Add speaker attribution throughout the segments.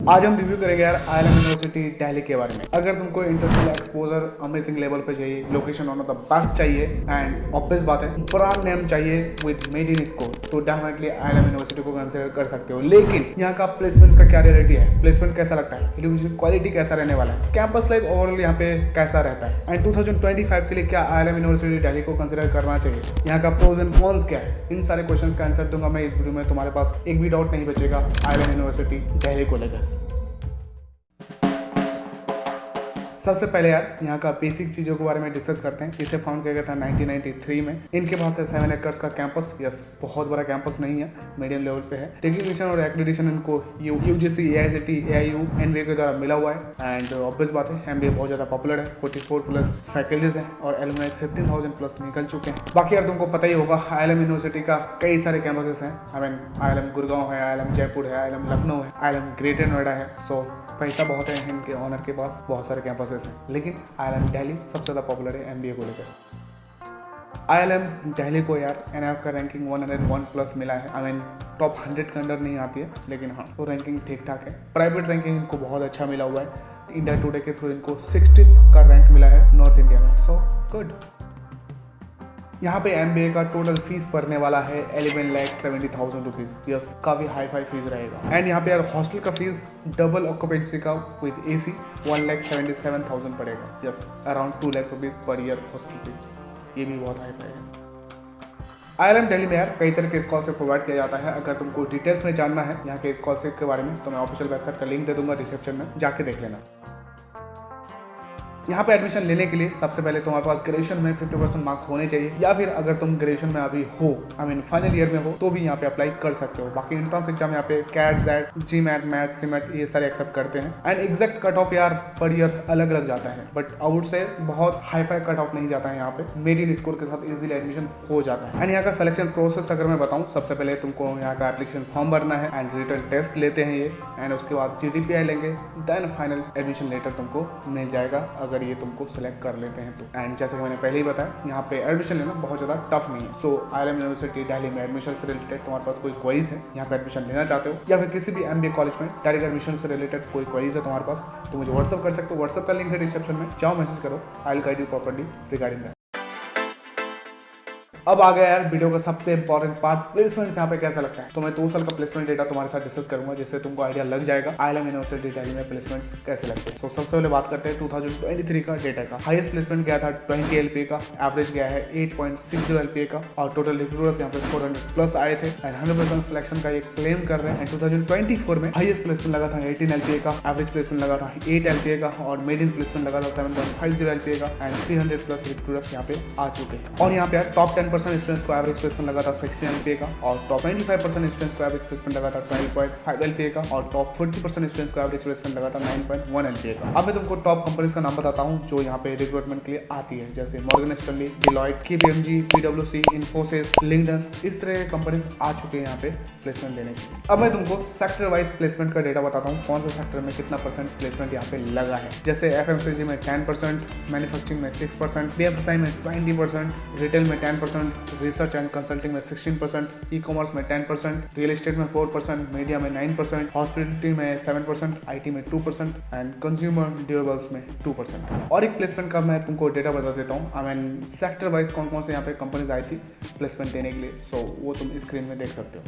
Speaker 1: आज हम रिव्यू करेंगे यार IIM यूनिवर्सिटी दिल्ली के बारे में। अगर तुमको इंटरनेशनल एक्सपोजर अमेजिंग लेवल पे चाहिए, location one of the best चाहिए एंड ऑब्वियस बात है ब्रांड नेम चाहिए विद मेड इन स्कोर, तो डेफिनेटली IIM यूनिवर्सिटी को कंसिडर कर सकते हो। लेकिन यहाँ का प्लेसमेंट का क्या रियलिटी है, प्लेसमेंट कैसा लगता है, एजुकेशन क्वालिटी कैसा रहने वाला है, कैंपस लाइफ ओवरऑल यहाँ पे कैसा रहता है एंड 2025 के लिए क्या IIM यूनिवर्सिटी दिल्ली को कंसिडर करना चाहिए, यहाँ का प्रोज एंड कॉन्स क्या है, इन सारे क्वेश्चंस का आंसर दूंगा मैं इस वीडियो में। तुम्हारे पास एक भी डाउट नहीं बचेगा IIM यूनिवर्सिटी दिल्ली को लेकर। सबसे पहले यार यहाँ का बेसिक चीज़ों के बारे में डिस्कस करते हैं। इसे फाउंड किया गया था 1993 में। इनके पास है 7 एकर्स का कैंपस। यस, बहुत बड़ा कैंपस नहीं है, मीडियम लेवल पे है। रिकग्निशन और एक्रेडिटेशन इनको UGC, AICTE, AIU, NBA के द्वारा मिला हुआ है एंड ऑब्वियस बात है MBA बहुत ज़्यादा पॉपुलर है। 44 प्लस फैकल्टीज हैं और एलुमनाइज 15,000 प्लस निकल चुके हैं। बाकी यार तुमको पता ही होगा IIM यूनिवर्सिटी का कई सारे कैंपसेस हैं। IIM गुड़गांव है, IIM जयपुर है, IIM लखनऊ है, IIM ग्रेटर नोएडा है। सो पैसा बहुत है इनके ऑनर के पास, बहुत सारे कैंपसेस हैं। लेकिन IIM दिल्ली सबसे ज़्यादा पॉपुलर है MBA को लेकर। IIM दिल्ली को यार NIOF का रैंकिंग 101 प्लस मिला है। टॉप 100 के अंदर नहीं आती है, लेकिन हाँ वो रैंकिंग ठीक ठाक है। प्राइवेट रैंकिंग इनको बहुत अच्छा मिला हुआ है। इंडिया टुडे के थ्रू इनको 60th का रैंक मिला है नॉर्थ इंडिया में। So good. यहाँ पे MBA का टोटल फीस पड़ने वाला है 11,70,000 रुपीज़। यस, काफ़ी हाई फीस रहेगा। एंड यहाँ पे यार हॉस्टल का फीस डबल ऑक्यूपेंसी का विद AC 1,77,000 पड़ेगा। Yes, around 2 lakh rupees per year hostel fees. ये भी बहुत हाई है। IIM दिल्ली में यार कई तरह के स्कॉलरशिप प्रोवाइड किया जाता है। अगर तुमको डिटेल्स में जानना है यहाँ के स्कॉलरशिप के बारे में तो मैं ऑफिशियल वेबसाइट का लिंक दे दूंगा डिस्क्रिप्शन में, जाके देख लेना। यहाँ पे एडमिशन लेने के लिए सबसे पहले तुम्हारे पास ग्रेजुएशन में 50% मार्क्स होने चाहिए, या फिर अगर तुम ग्रेजुएशन में अभी हो, फाइनल ईयर में हो, तो भी यहाँ पे अप्लाई कर सकते हो। बाकी एंट्रेंस एग्जाम यहाँ पे CAT, ZET, GMAT, MAT, CMAT ये सारे एक्सेप्ट करते हैं। एंड एग्जैक्ट कट ऑफ यार पर ईयर अलग अलग जाता है, बट आउट से बहुत हाई फाई कट ऑफ नहीं जाता है। यहाँ पे मेड इन स्कोर के साथ इजीली एडमिशन हो जाता है। एंड यहाँ का सिलेक्शन प्रोसेस अगर मैं बताऊँ, सबसे पहले तुमको यहाँ का एप्लीकेशन फॉर्म भरना है एंड रिटन टेस्ट लेते हैं ये, एंड उसके बाद GDPI लेंगे, देन फाइनल एडमिशन लेटर तुमको मिल जाएगा अगर ये तुमको सिलेक्ट कर लेते हैं तो। एंड जैसे कि मैंने पहले ही बताया, यहाँ पे एडमिशन लेना बहुत ज़्यादा टफ नहीं है। सो IIM यूनिवर्सिटी दिल्ली में एडमिशन से रिलेटेड तुम्हारे पास कोई क्वेरीज है, यहाँ पे एडमिशन लेना चाहते हो, या फिर किसी भी MBA कॉलेज में डायरेक्ट एडमिशन से रिलेटेड कोई क्वेरीज है तुम्हारे पास, तो मुझे व्हाट्सअप कर सकते हो। व्हाट्सअप का लिंक है डिस्क्रिप्शन में, जाओ मैसेज करो, I will guide you properly regarding that. अब आ गया यार वीडियो का सबसे इंपॉर्टेंट पार्ट, प्लेसमेंट यहाँ पे कैसा लगता है। तो मैं 2 साल का प्लेसमेंट डेटा तुम्हारे साथ डिस्कस करूंगा, जिससे तुमको आइडिया लग जाएगा IIM यूनिवर्सिटी दिल्ली में प्लेसमेंट्स कैसे लगते हैं। तो सबसे पहले बात करते हैं 2023 का डेटा का। हाईएस्ट प्लेसमेंट गया था 20 LPA का, एवरेज गया है 8.60 LPA का, और टोटल रिक्रूटर्स यहाँ पे 400 प्लस आए थे एंड 100% सिलेक्शन का ये क्लेम कर रहे हैं। 2024 में हाईएस्ट प्लेसमेंट लगा था 18 LPA का, एवरेज प्लेसमेंट लगा था 8 LPA का, और मेड इन प्लेसमेंट लगा था 7.50 LPA का, एंड 300 प्लस रिक्रूटर्स यहाँ पे आ चुके हैं। और यहाँ पे टॉप 10% स्टूडेंट्स को एवरेज प्लेसमेंट लगा था 16 LPA का, और टॉप 25% स्टूडेंट्स को एवरेज प्लेसमेंट लगा था 12.5 LPA का, और टॉप 40% स्टूडेंट्स को एवरेज प्लेसमेंट लगा था 9.1 LPA का। अब मैं तुमको टॉप कंपनीज का नाम बताता हूँ जो यहाँ पे रिक्रूटमेंट के लिए आती है, जैसे Morgan Stanley, Deloitte, KPMG, PwC, Infosys, LinkedIn, इस तरह के कंपनीज आ चुके हैं यहाँ पे प्लेसमेंट देने के लिए। अब मैं तुमको सेक्टर वाइज प्लेसमेंट का डेटा बताता हूँ, कौन से सेक्टर में कितना परसेंट प्लेसमेंट यहाँ पे लगा है। जैसे FMCG में 10%, मैन्युफैक्चरिंग में 6%, BFSI में 20%, रिटेल में 10%, रिसर्च एंड कंसल्टिंग में 16%, ई-कॉमर्स में 10%, रियल एस्टेट में 4%, मीडिया में 9%, हॉस्पिटलिटी में 7%, IT में 2% एंड कंज्यूमर ड्यूरेबल्स में 2%। और एक प्लेसमेंट का मैं तुमको डेटा बता देता हूँ, सेक्टर वाइज कौन कौन से यहाँ पे कंपनीज आई थी प्लेसमेंट देने के लिए। सो वो तुम स्क्रीन में देख सकते हो।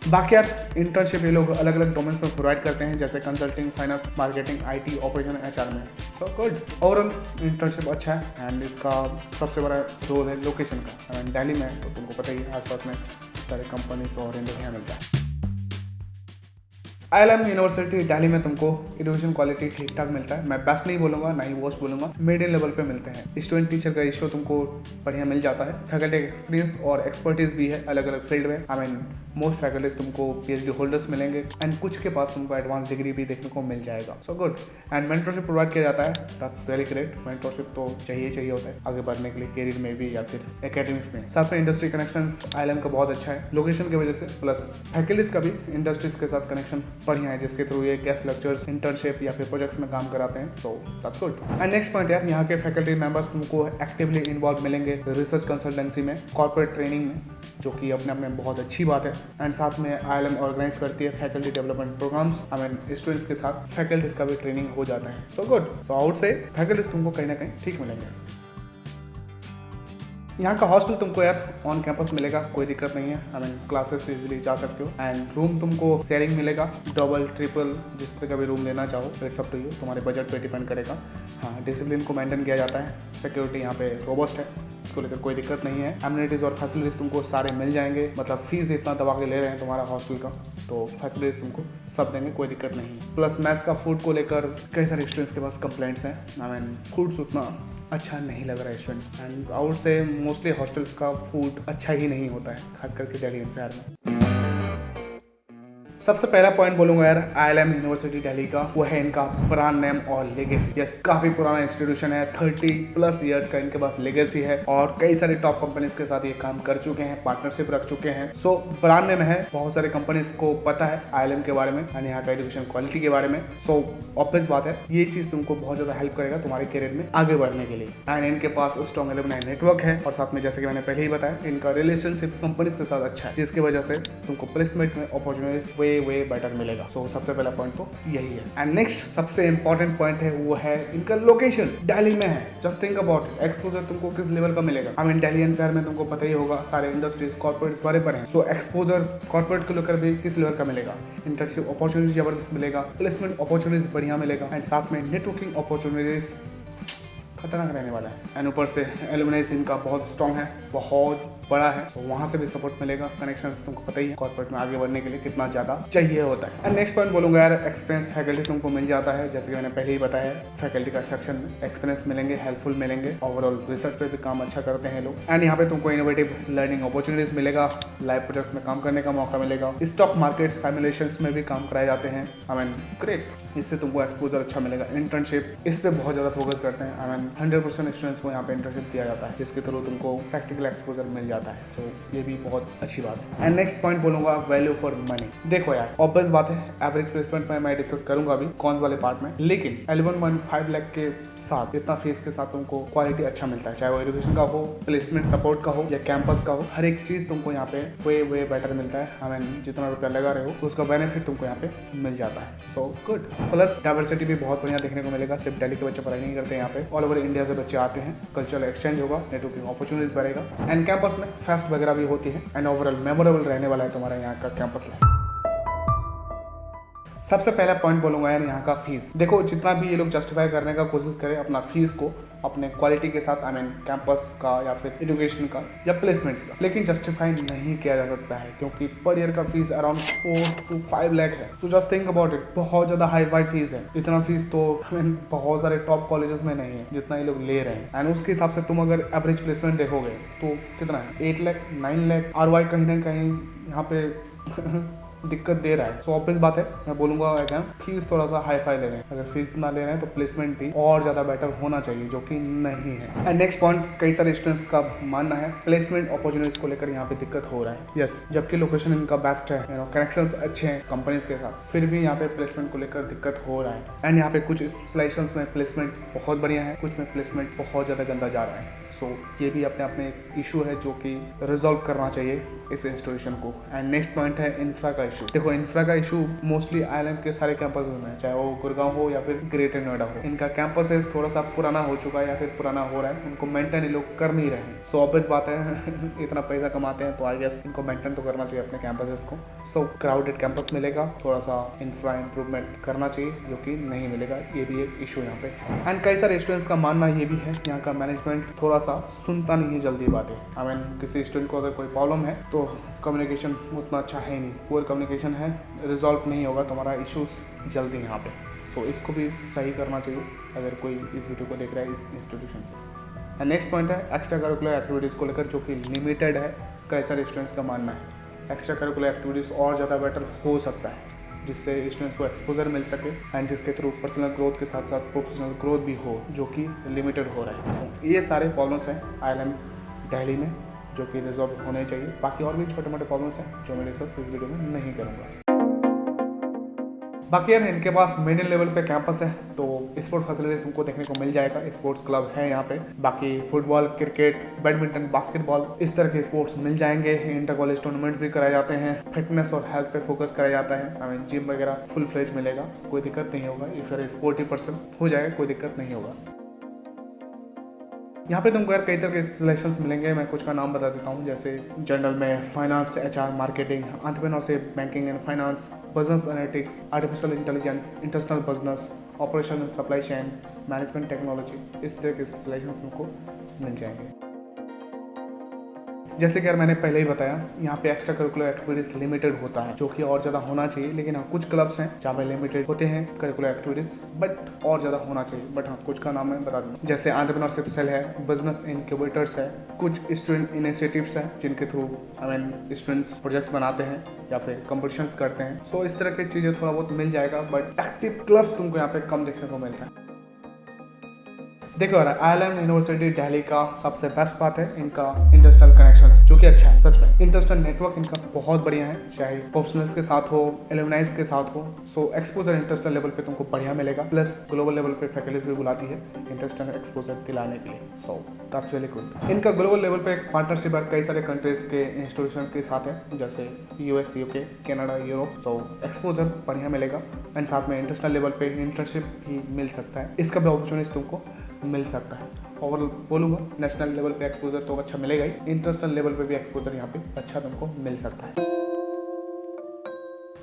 Speaker 1: बाकी यार इंटर्नशिप ये लोग अलग अलग डोमेन्स में प्रोवाइड करते हैं, जैसे consulting, finance, marketing, IT, operation, HR में। सो गुड, ओवरऑल इंटर्नशिप अच्छा है एंड इसका सबसे बड़ा रोल है लोकेशन का। दिल्ली में तो तुमको पता ही है, आसपास में सारे कंपनीज और इंडस्ट्री मिलता है। IIM यूनिवर्सिटी दिल्ली में तुमको एजुकेशन क्वालिटी ठीक ठाक मिलता है। मैं बेस्ट नहीं बोलूँगा, ना ही वर्स्ट बोलूँगा, मिड लेवल पे मिलते हैं। स्टूडेंट टीचर का रेशियो तुमको बढ़िया मिल जाता है। फैकल्टी एक्सपीरियंस और एक्सपर्टीज भी है अलग अलग फील्ड में। मोस्ट फैकल्टीज तुमको PhD होल्डर्स मिलेंगे एंड कुछ के पास तुमको एडवांस डिग्री भी देखने को मिल जाएगा। So good. And mentorship provide किया जाता है, दैट्स वेरी ग्रेट। मेंटरशिप तो चाहिए होता है आगे बढ़ने के लिए, करियर में भी या फिर एकेडमिक्स में। साथ में इंडस्ट्री कनेक्शन IIM का बहुत अच्छा है लोकेशन की वजह से, प्लस फैकल्टीज का भी इंडस्ट्रीज के साथ कनेक्शन बढ़िया है, जिसके थ्रू ये गेस्ट लेक्चर्स, इंटर्नशिप या फिर प्रोजेक्ट्स में काम कराते हैं। So that's good. And next point यार, यहाँ के फैकल्टी मेंबर्स तुमको एक्टिवली इन्वॉल्व मिलेंगे रिसर्च कंसल्टेंसी में, कॉर्पोरेट ट्रेनिंग में, जो कि अपने आप में बहुत अच्छी बात है। एंड साथ में ILM ऑर्गेनाइज करती है फैकल्टी डेवलपमेंट प्रोग्राम्स। स्टूडेंट्स के साथ फैकल्टीज का भी ट्रेनिंग हो जाता है। So good. सो आउट से फैकल्टीज तुमको कहीं ना कहीं ठीक मिलेंगे। यहाँ का हॉस्टल तुमको यार ऑन कैंपस मिलेगा, कोई दिक्कत नहीं है। क्लासेस इजीली जा सकते हो। एंड रूम तुमको शेयरिंग मिलेगा, डबल ट्रिपल जिस तरह का भी रूम लेना चाहो, इट्स अप टू यू, तुम्हारे बजट पे डिपेंड करेगा। हाँ, डिसिप्लिन को मेंटेन किया जाता है, सिक्योरिटी यहाँ पे रोबस्ट है, इसको लेकर कोई दिक्कत नहीं है। एमिनिटीज़ और फैसिलिटीज़ तुमको सारे मिल जाएंगे, मतलब फीस इतना दबा के ले रहे हैं तुम्हारा हॉस्टल का, तो फैसिलिटीज़ तुमको सब देंगे, कोई दिक्कत नहीं है। प्लस मैथ्स का फूड को लेकर कई सारे स्टूडेंट्स के पास कंप्लेंट्स हैं। फूड्स उतना अच्छा नहीं लग रहा है स्टूडेंट्स। एंड आउट से मोस्टली हॉस्टल्स का फूड अच्छा ही नहीं होता है, खास करके दिल्ली एनसीआर में। सबसे पहला पॉइंट बोलूंगा यार ILM यूनिवर्सिटी दिल्ली का, वो है इनका ब्रांड नेम और लेगेसी। यस, काफी पुराना इंस्टीट्यूशन है, 30+ ईयर्स का इनके पास लेगेसी है और कई सारे टॉप कंपनीज के साथ ये काम कर चुके हैं, पार्टनरशिप रख चुके हैं। सो ब्रांड नेम है, बहुत सारे कंपनीज को पता है ILM के बारे में और यहाँ का एजुकेशन क्वालिटी के बारे में। सो ऑब्वियस बात है, ये चीज तुमको बहुत ज्यादा हेल्प करेगा तुम्हारे करियर में आगे बढ़ने के लिए। एंड इनके पास स्ट्रॉन्ग एलुमनाई नेटवर्क है और साथ में जैसे कि मैंने पहले ही बताया, इनका रिलेशनशिप कंपनीज के साथ अच्छा है, जिसकी वजह से तुमको प्लेसमेंट में अपॉर्चुनिटीज वे बेटर मिलेगा। सो सबसे पहला पॉइंट तो यही है। एंड नेक्स्ट सबसे इंपॉर्टेंट पॉइंट है, वो है इनका लोकेशन। दिल्ली में है, just think about it. Exposure तुमको किस लेवल का मिलेगा। दिल्ली एनसीआर में तुमको पता ही होगा, सारे इंडस्ट्रीज कॉर्पोरेट्स बड़े पर हैं। सो एक्सपोजर कॉर्पोरेट को लेकर भी किस लेवल का मिलेगा, इंटर्नशिप अपॉर्चुनिटीज जबरदस्त मिलेगा, प्लेसमेंट अपॉर्चुनिटीज बढ़िया मिलेगा, एंड साथ में नेटवर्किंग अपॉर्चुनिटीज खतरनाक रहने वाला है। एंड ऊपर से एलुमनाई इनका बहुत स्ट्रॉन्ग है, बहुत बड़ा है। सो वहां से भी सपोर्ट मिलेगा। कनेक्शंस तुमको पता ही है कॉर्पोरेट में आगे बढ़ने के लिए कितना ज्यादा चाहिए होता है। एंड नेक्स्ट पॉइंट बोलूंगा यार, एक्सपीरियंस फैकल्टी तुमको मिल जाता है, जैसे कि मैंने पहले ही बताया, फैकल्टी का सेक्शन में एक्सपीरियंस मिलेंगे, हेल्पफुल मिलेंगे, ओवरऑल रिसर्च पे भी काम अच्छा करते हैं लोग। एंड यहाँ पे तुमको इनोवेटिव लर्निंग अपॉर्चुनिटीज मिलेगा, लाइव प्रोजेक्ट्स में काम करने का मौका मिलेगा, स्टॉक मार्केट सिमुलेशंस में भी काम कराए जाते हैं। ग्रेट, इससे तुमको एक्सपोजर अच्छा मिलेगा। इंटर्नशिप, इस पे बहुत ज्यादा फोकस करते हैं। 100% स्टूडेंट्स को यहाँ पे इंटर्नशिप दिया जाता है, जिसके थ्रू तुमको प्रैक्टिकल एक्सपोजर मिल जाता है। सो ये भी बहुत अच्छी बात है। एंड नेक्स्ट पॉइंट बोलूंगा, वैल्यू फॉर मनी। देखो यार, ऑब्वियस बात है, एवरेज प्लेसमेंट में मैं डिस्कस करूंगा अभी कॉन्स वाले पार्ट में, लेकिन 11.5 लाख के साथ, इतना फीस के साथ तुमको क्वालिटी अच्छा मिलता है, चाहे वो एजुकेशन का हो, प्लेसमेंट सपोर्ट का हो या कैंपस का हो, हर एक चीज तुमको यहाँ पे वे बेटर मिलता है। जितना रुपया लगा रहे हो उसका बेनिफिट तुमको यहाँ पे मिल जाता है। So good. प्लस डाइवर्सिटी भी बहुत बढ़िया देखने को मिलेगा, सिर्फ दिल्ली के बच्चे पढ़ाई नहीं करते यहाँ पे, ऑल ओवर इंडिया से बच्चे आते हैं, कल्चरल एक्सचेंज होगा, नेटवर्किंग अपॉर्चुनिटीज बढ़ेगा, एंड कैंपस में फेस्ट वगैरह भी होती है। एंड ओवरऑल मेमोरेबल रहने वाला है तुम्हारा यहाँ का कैंपस लाइफ। सबसे पहला पॉइंट बोलूंगा यार, यहाँ का फीस। देखो, जितना भी ये लोग जस्टिफाई करने का कोशिश करें अपना फीस को अपने क्वालिटी के साथ, कैंपस का या फिर एजुकेशन का या प्लेसमेंट्स का, लेकिन जस्टिफाई नहीं किया जा सकता है, क्योंकि पर ईयर का फीस अराउंड 4 to 5 लाख है। So just think about it, बहुत ज्यादा हाई फाई फीस है। इतना फीस तो बहुत सारे टॉप कॉलेजेस में नहीं है जितना ये लोग ले रहे हैं। एंड उसके हिसाब से तुम अगर एवरेज प्लेसमेंट देखोगे तो कितना है, 8 लाख 9 लाख। ROI कहीं ना कहीं यहाँ पे दिक्कत दे रहा है। सो ऑब्वियस बात है, मैं बोलूंगा अगेन, फीस थोड़ा सा हाई फाई ले रहे हैं। अगर फीस ना ले रहे हैं तो प्लेसमेंट भी और ज्यादा बेटर होना चाहिए, जो कि नहीं है। एंड नेक्स्ट पॉइंट, कई सारे स्टूडेंट्स का मानना है प्लेसमेंट अपॉर्चुनिटीज को लेकर यहाँ पे दिक्कत हो रहा है। यस, जबकि लोकेशन इनका बेस्ट है, कनेक्शंस अच्छे हैं कंपनीज के साथ, फिर भी यहाँ पे प्लेसमेंट को लेकर दिक्कत हो रहा है। एंड यहाँ पे कुछ स्पेशलाइजेशंस में प्लेसमेंट बहुत बढ़िया है, कुछ में प्लेसमेंट बहुत ज्यादा गंदा जा रहा है। सो ये भी अपने आप में एक इशू है जो कि रिजॉल्व करना चाहिए इस इंस्टीट्यूशन को। एंड नेक्स्ट पॉइंट है इंफ्रा का इशू। देखो, इंफ्रा का इशू मोस्टली ILM के सारे कैंपस में, चाहे वो गुड़गांव हो या फिर ग्रेटर नोएडा हो, इनका कैंपसेस थोड़ा सा पुराना हो चुका है या फिर पुराना हो रहा है, उनको मेंटेन लोग कर नहीं रहे हैं। सो ऑब्वियस बात है इतना पैसा कमाते हैं तो आई गेस इनको मेंटेन तो करना चाहिए अपने कैंपसेस को। सो क्राउडेड कैंपस मिलेगा, थोड़ा सा इंफ्रा इंप्रूवमेंट करना चाहिए, जो कि नहीं मिलेगा, ये भी एक इशू यहाँ पे। एंड कई सारे स्टूडेंट्स का मानना ये भी है, यहाँ का मैनेजमेंट थोड़ा सा सुनता नहीं है जल्दी बातें। किसी स्टूडेंट को अगर कोई प्रॉब्लम है तो कम्युनिकेशन उतना अच्छा है नहीं, पुअर कम्युनिकेशन है, रिजॉल्व नहीं होगा तुम्हारा इश्यूज जल्दी यहाँ पे। सो इसको भी सही करना चाहिए अगर कोई इस वीडियो को देख रहा है इस इंस्टीट्यूशन से। नेक्स्ट पॉइंट है एक्स्ट्रा करिकुलर एक्टिविटीज़ को लेकर, जो कि लिमिटेड है, कई सारे स्टूडेंट्स का मानना है। एक्स्ट्रा करिकुलर एक्टिविटीज़ और ज़्यादा बेटर हो सकता है, जिससे स्टूडेंट्स को एक्सपोजर मिल सके एंड जिसके थ्रू पर्सनल ग्रोथ के साथ साथ प्रोफेशनल ग्रोथ भी हो, जो कि लिमिटेड हो रहा है। तो ये सारे प्रॉब्लम्स हैं ILM दिल्ली में, जो कि रिजॉल्व होने चाहिए। बाकी और भी छोटे मोटे प्रॉब्लम्स हैं जो मैं डिस्कस इस वीडियो में नहीं करूँगा। बाकी यार इनके पास मिडिल लेवल पे कैंपस है, तो स्पोर्ट फैसिलिटीज तुमको देखने को मिल जाएगा। स्पोर्ट्स क्लब है यहाँ पे, बाकी फुटबॉल, क्रिकेट, बैडमिंटन, बास्केटबॉल, इस तरह के स्पोर्ट्स मिल जाएंगे। इंटर कॉलेज टूर्नामेंट भी कराए जाते हैं। फिटनेस और हेल्थ पे फोकस कराया जाता है। आई मीन जिम वगैरह फुल फ्लेज मिलेगा, कोई दिक्कत नहीं होगा। इफ यार स्पोर्टी पर्सन हो जाएगा, कोई दिक्कत नहीं होगा। यहाँ पे तुमको यार कई तरह के स्पेशलाइजेशंस मिलेंगे। मैं कुछ का नाम बता देता हूँ, जैसे जनरल में finance, HR, marketing, entrepreneurship, banking and finance, business analytics, artificial intelligence, international business, operation, supply chain, management technology, इस तरह के स्पेशलाइजेशन तुमको मिल जाएंगे। जैसे कि यार मैंने पहले ही बताया, यहाँ पे एक्स्ट्रा करिकुलर एक्टिविटीज लिमिटेड होता है, जो कि और ज़्यादा होना चाहिए। लेकिन हाँ, कुछ क्लब्स हैं जहाँ पे लिमिटेड होते हैं करिकुलर एक्टिविटीज, बट और ज़्यादा होना चाहिए। बट हाँ, कुछ का नाम मैं बता दूँ, जैसे एंटरप्रेन्योरशिप सेल है, बिजनेस इनक्यूबेटर्स है, कुछ स्टूडेंट इनिशिएटिव्स हैं जिनके through I mean students projects बनाते हैं या फिर कॉम्पिटिशन्स करते हैं। सो इस तरह की चीज़ें थोड़ा बहुत मिल जाएगा, बट एक्टिव क्लब्स तुमको यहाँ पे कम देखने को मिलता है। देखो यार, IIM यूनिवर्सिटी दिल्ली का सबसे बेस्ट बात है इनका इंटरनेशनल कनेक्शंस, जो कि अच्छा है सच में। इंटरनेशनल नेटवर्क इनका बहुत बढ़िया है, चाहे प्रोफेशनल्स के साथ हो, एलुमनाइज के साथ हो। सो एक्सपोजर इंटरनेशनल लेवल पे तुमको बढ़िया मिलेगा, प्लस ग्लोबल लेवल पे फैकल्टीज भी बुलाती है इंटरनेशनल एक्सपोजर दिलाने के लिए। So that's really good. इनका ग्लोबल लेवल पे पार्टनरशिप कई सारे कंट्रीज के इंस्टीट्यूशन के साथ है, जैसे US, UK, कनाडा, यूरोप। सो एक्सपोजर बढ़िया मिलेगा एंड साथ में इंटरनेशनल लेवल पे इंटर्नशिप भी मिल सकता है। इसका भी अपॉर्चुनिटीज तुमको मिल सकता है। ओवरऑल बोलूँगा नेशनल लेवल पे एक्सपोजर तो अच्छा मिलेगा ही, इंटरनेशनल लेवल पे भी एक्सपोजर यहाँ पे अच्छा तुमको मिल सकता है।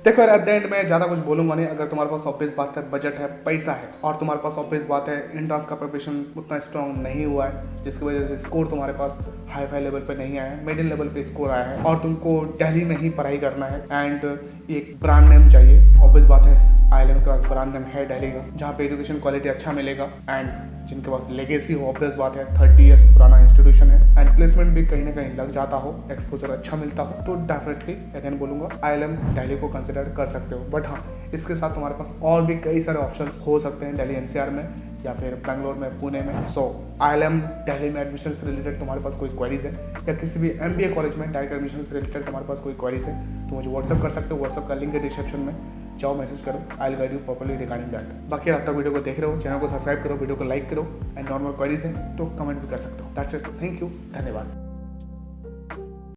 Speaker 1: देखो यार, एट द एंड में ज़्यादा कुछ बोलूंगा नहीं। अगर तुम्हारे पास ऑब्वियस बात है, बजट है, पैसा है, और तुम्हारे पास ऑब्वियस बात है एंट्रेंस का प्रिपरेशन उतना स्ट्रॉन्ग नहीं हुआ है, जिसकी वजह से स्कोर तुम्हारे पास हाई फाई लेवल पे नहीं आया है, मिडिल लेवल पे स्कोर आया है, और तुमको दिल्ली में ही पढ़ाई करना है एंड एक ब्रांड नेम चाहिए, ऑब्वियस बात है IIM के पास ब्रांड नेम है दिल्ली का, जहाँ पे एजुकेशन क्वालिटी अच्छा मिलेगा एंड जिनके पास लेगेसी हो, ऑब्वियस बात है 30 ईयर्स पुराना इंस्टीट्यूशन है एंड प्लेसमेंट भी कहीं ना कहीं लग जाता हो, एक्सपोजर अच्छा मिलता हो, तो डेफिनेटली अगेन बोलूँगा IIM दिल्ली को कंसिडर कर सकते हो। बट हाँ, इसके साथ तुम्हारे पास और भी कई सारे ऑप्शंस हो सकते हैं दिल्ली NCR में या फिर बेंगलोर में, पुणे में। सो IIM दिल्ली में एडमिशन से रिलेटेड तुम्हारे पास कोई क्वेरीज है, या किसी भी MBA कॉलेज में डायरेक्ट एडमिशन से रिलेटेड तुम्हारे पास कोई क्वेरीज है, तो मुझे व्हाट्सअप कर सकते हो। व्हाट्सअप का लिंक है डिस्क्रिप्शन में, जाओ मैसेज करो, I will guide you properly regarding that. बाकी अब तक वीडियो को देख रहे हो, चैनल को सब्सक्राइब करो, वीडियो को लाइक करो एंड नॉर्मल क्वेरीज है तो कमेंट भी कर सकते हो। दैट्स इट, थैंक यू, धन्यवाद।